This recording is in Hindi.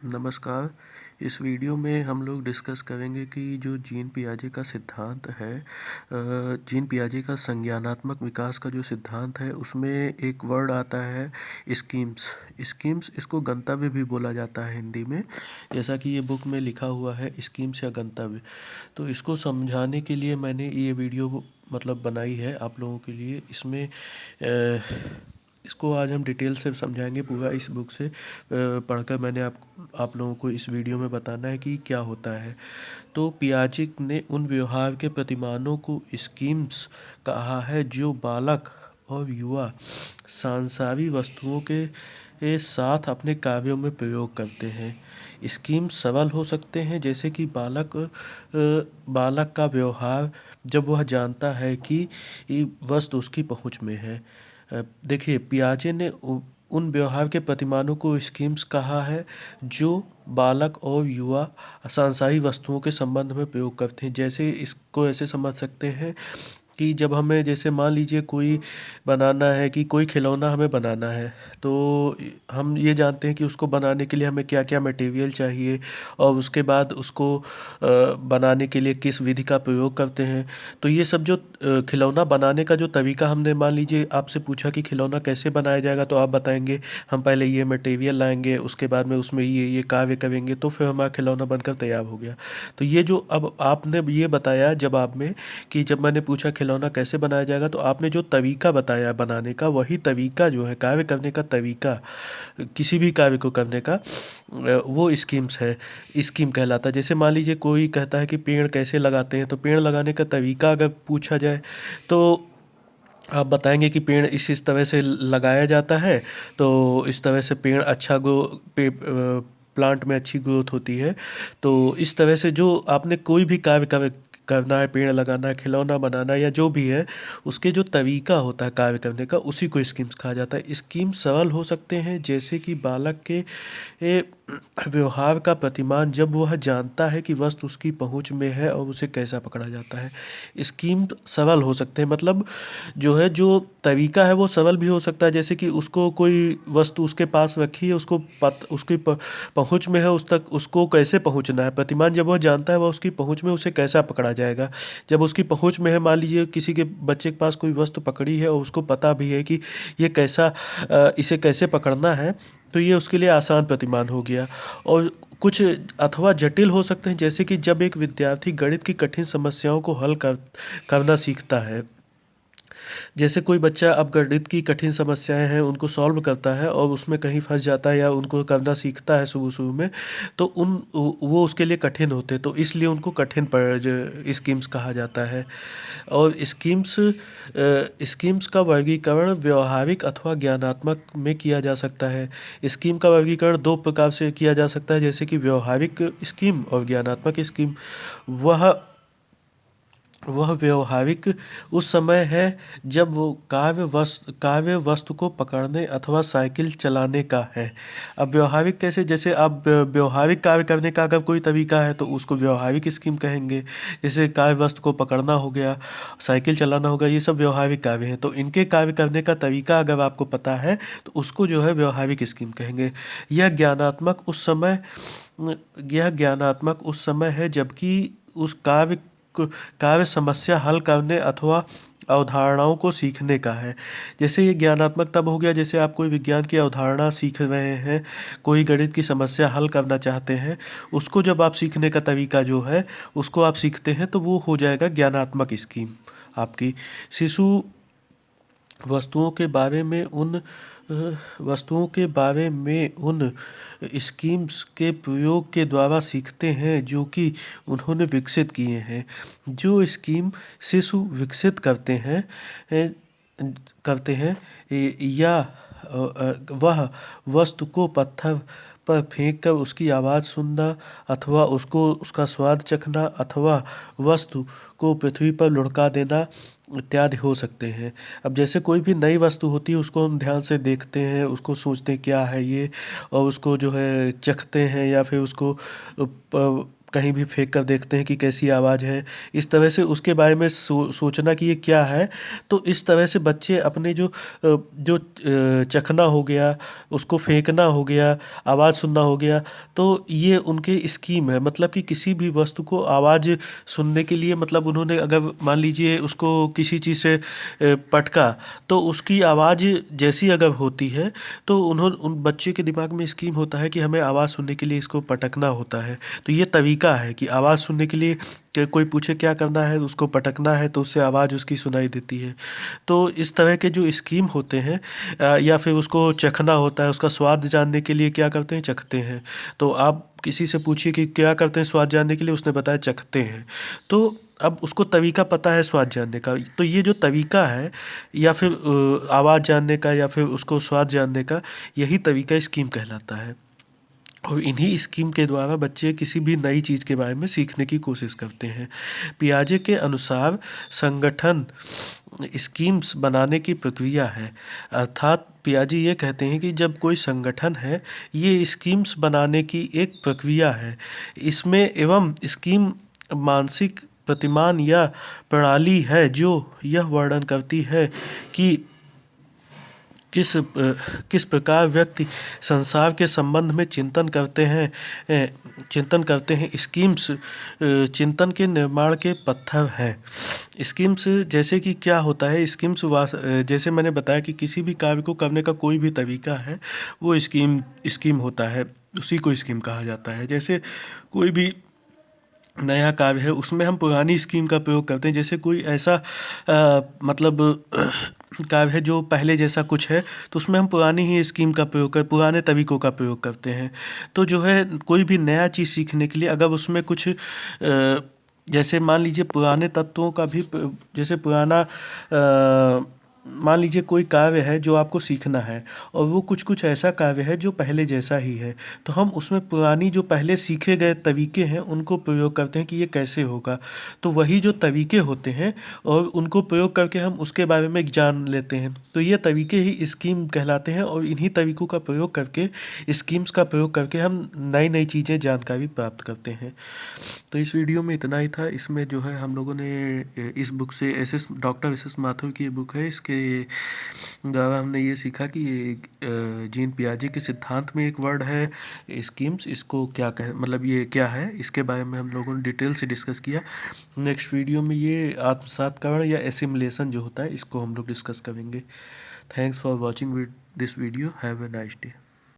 नमस्कार। इस वीडियो में हम लोग डिस्कस करेंगे कि जो जीन पियाजे का सिद्धांत है, जीन पियाजे का संज्ञानात्मक विकास का जो सिद्धांत है उसमें एक वर्ड आता है स्कीम्स। स्कीम्स इसको गंतव्य भी बोला जाता है हिंदी में, जैसा कि ये बुक में लिखा हुआ है स्कीम्स या गंतव्य। तो इसको समझाने के लिए मैंने ये वीडियो बनाई है आप लोगों के लिए। इसमें इसको आज हम डिटेल से समझाएंगे पूरा। इस बुक से पढ़कर मैंने आप लोगों को इस वीडियो में बताना है कि क्या होता है। तो पियाजे ने उन व्यवहार के प्रतिमानों को स्कीम्स कहा है जो बालक और युवा सांसारिक वस्तुओं के साथ अपने कार्यों में प्रयोग करते हैं। स्कीम सरल हो सकते हैं, जैसे कि बालक का व्यवहार जब वह जानता है कि ये वस्तु उसकी पहुंच में है। देखिए, पियाजे ने उन व्यवहार के प्रतिमानों को स्कीम्स कहा है जो बालक और युवा सांसारिक वस्तुओं के संबंध में प्रयोग करते हैं। जैसे इसको ऐसे समझ सकते हैं कि जब हमें, जैसे मान लीजिए कोई बनाना है, कि कोई खिलौना हमें बनाना है, तो हम ये जानते हैं कि उसको बनाने के लिए हमें क्या क्या मटेरियल चाहिए और उसके बाद उसको बनाने के लिए किस विधि का प्रयोग करते हैं। तो ये सब जो खिलौना बनाने का जो तरीका, हमने मान लीजिए आपसे पूछा कि खिलौना कैसे बनाया जाएगा, तो आप बताएंगे हम पहले ये मटेरियल लाएंगे, उसके बाद में उसमें ये कार्य करेंगे, तो फिर हमारा खिलौना बनकर तैयार हो गया। तो ये जो अब आपने ये बताया जवाब में, कि जब मैंने पूछा खिलौना कैसे बनाया जाएगा, तो आपने जो तरीका बताया बनाने का, वही तरीका जो है कार्य करने का तरीका, किसी भी कार्य को करने का, वो स्कीम्स है, स्कीम कहलाता है। जैसे मान लीजिए कोई कहता है कि पेड़ कैसे लगाते हैं, तो पेड़ लगाने का तरीका अगर पूछा जाए तो आप बताएंगे कि पेड़ इस तरह से लगाया जाता है, तो इस तरह से पेड़ अच्छा प्लांट में अच्छी ग्रोथ होती है। तो इस तरह से जो आपने कोई भी कार्य करना है, पेड़ लगाना है, खिलौना बनाना है, या जो भी है, उसके जो तरीका होता है कार्य करने का, उसी को स्कीम्स कहा जाता है। स्कीम सरल हो सकते हैं, जैसे कि बालक के व्यवहार का प्रतिमान जब वह जानता है कि वस्तु उसकी पहुंच में है और उसे कैसा पकड़ा जाता है। स्कीम सरल हो सकते हैं, मतलब जो है, जो तरीका है वो सरल भी हो सकता है। जैसे कि उसको कोई वस्तु उसके पास रखी है, उसकी पहुंच में है, उस तक उसको कैसे पहुंचना है। प्रतिमान जब वह जानता है वह उसकी पहुंच में, उसे कैसा पकड़ा जाएगा। जब उसकी पहुंच में है, मान लीजिए किसी के बच्चे के पास कोई वस्तु पकड़ी है और उसको पता भी है कि ये कैसा इसे कैसे पकड़ना है, तो ये उसके लिए आसान प्रतिमान हो गया। और कुछ अथवा जटिल हो सकते हैं, जैसे कि जब एक विद्यार्थी गणित की कठिन समस्याओं को हल करना सीखता है। जैसे कोई बच्चा अब गणित की कठिन समस्याएं हैं उनको सॉल्व करता है और उसमें कहीं फंस जाता है, या उनको करना सीखता है शुरू शुरू में, तो वो उसके लिए कठिन होते हैं, तो इसलिए उनको कठिन स्कीम्स कहा जाता है। और स्कीम्स का वर्गीकरण व्यवहारिक अथवा ज्ञानात्मक में किया जा सकता है। स्कीम का वर्गीकरण दो प्रकार से किया जा सकता है, जैसे कि व्यवहारिक स्कीम और ज्ञानात्मक स्कीम। वह वह व्यवहारिक उस समय है जब वो काव्य वस्तु को पकड़ने अथवा साइकिल चलाने का है। अब व्यवहारिक कैसे, जैसे आप व्यवहारिक कार्य करने का अगर कोई तरीका है तो उसको व्यवहारिक स्कीम कहेंगे। जैसे काव्य वस्तु को पकड़ना हो गया, साइकिल चलाना हो गया, ये सब व्यवहारिक कार्य हैं। तो इनके कार्य करने का तरीका अगर आपको पता है तो उसको जो है व्यवहारिक स्कीम कहेंगे। यह ज्ञानात्मक उस समय यह ज्ञानात्मक उस समय है जबकि उस काव्य समस्या हल करने अथवा अवधारणाओं को सीखने का है। जैसे ये ज्ञानात्मक तब हो गया, जैसे आप कोई विज्ञान की अवधारणा सीख रहे हैं, कोई गणित की समस्या हल करना चाहते हैं, उसको जब आप सीखने का तरीका जो है उसको आप सीखते हैं, तो वो हो जाएगा ज्ञानात्मक स्कीम आपकी। शिशु वस्तुओं के बारे में उन वस्तुओं के बारे में उन स्कीम्स के प्रयोग के द्वारा सीखते हैं जो कि उन्होंने विकसित किए हैं। जो स्कीम शिशु विकसित ए, करते हैं या वह वस्तु को पत्थर पर फेंक कर उसकी आवाज़ सुनना, अथवा उसको उसका स्वाद चखना, अथवा वस्तु को पृथ्वी पर लुढ़का देना इत्यादि हो सकते हैं। अब जैसे कोई भी नई वस्तु होती है उसको हम ध्यान से देखते हैं, उसको सोचते हैं क्या है ये, और उसको जो है चखते हैं, या फिर उसको कहीं भी फेंक कर देखते हैं कि कैसी आवाज़ है, इस तरह से उसके बारे में सोचना कि ये क्या है। तो इस तरह से बच्चे अपने चखना हो गया, उसको फेंकना हो गया, आवाज़ सुनना हो गया, तो ये उनके स्कीम है। मतलब कि किसी भी वस्तु को आवाज़ सुनने के लिए, मतलब उन्होंने अगर मान लीजिए उसको किसी चीज़ से पटका, तो उसकी आवाज़ जैसी अगर होती है, तो उन बच्चे के दिमाग में स्कीम होता है कि हमें आवाज़ सुनने के लिए इसको पटकना होता है। तो ये तरीका है कि आवाज़ सुनने के लिए कोई पूछे क्या करना है, उसको पटकना है, तो उससे आवाज़ उसकी सुनाई देती है। तो इस तरह के जो स्कीम होते हैं, या फिर उसको चखना होता है, उसका स्वाद जानने के लिए क्या करते हैं, चखते हैं। तो आप किसी से पूछिए कि क्या करते हैं स्वाद जानने के लिए, उसने बताया चखते हैं। तो अब उसको तरीका पता है स्वाद जानने का। तो ये जो तरीका है, या फिर आवाज़ जानने का, या फिर उसको स्वाद जानने का, यही तरीका स्कीम कहलाता है। और इन्हीं स्कीम के द्वारा बच्चे किसी भी नई चीज़ के बारे में सीखने की कोशिश करते हैं। पियाजे के अनुसार संगठन स्कीम्स बनाने की प्रक्रिया है। अर्थात पियाजे ये कहते हैं कि जब कोई संगठन है, ये स्कीम्स बनाने की एक प्रक्रिया है। इसमें एवं स्कीम मानसिक प्रतिमान या प्रणाली है जो यह वर्णन करती है कि किस प्रकार व्यक्ति संसार के संबंध में चिंतन करते हैं। स्कीम्स चिंतन के निर्माण के पत्थर हैं। स्कीम्स जैसे कि क्या होता है, जैसे मैंने बताया कि किसी भी कार्य को करने का कोई भी तरीका है, वो स्कीम होता है, उसी को स्कीम कहा जाता है। जैसे कोई भी नया कार्य है, उसमें हम पुरानी स्कीम का प्रयोग करते हैं। जैसे कोई ऐसा मतलब कार्य है जो पहले जैसा कुछ है, तो उसमें हम पुरानी ही स्कीम का पुराने तरीकों का प्रयोग करते हैं। तो जो है, कोई भी नया चीज़ सीखने के लिए अगर उसमें कुछ जैसे मान लीजिए पुराने तत्वों का भी जैसे मान लीजिए कोई कार्य है जो आपको सीखना है, और वो कुछ ऐसा कार्य है जो पहले जैसा ही है, तो हम उसमें पुरानी जो पहले सीखे गए तरीके हैं उनको प्रयोग करते हैं कि ये कैसे होगा। तो वही जो तरीके होते हैं, और उनको प्रयोग करके हम उसके बारे में जान लेते हैं। तो ये तरीके ही स्कीम कहलाते हैं, और इन्हीं तरीकों का प्रयोग करके, स्कीम्स का प्रयोग करके हम नई नई चीज़ें जानकारी प्राप्त करते हैं। तो इस वीडियो में इतना ही था। इसमें जो है हम लोगों ने इस बुक से डॉक्टर एस एस माथुर की ये बुक है, इसके द्वारा हमने ये सीखा कि जीन पियाजे के सिद्धांत में एक वर्ड है स्कीम्स, इसको क्या कह मतलब ये क्या है, इसके बारे में हम लोगों ने डिटेल से डिस्कस किया। नेक्स्ट वीडियो में ये आत्मसातकरण या एसिमुलेशन जो होता है, इसको हम लोग डिस्कस करेंगे। Thanks for watching this video. Have a nice day.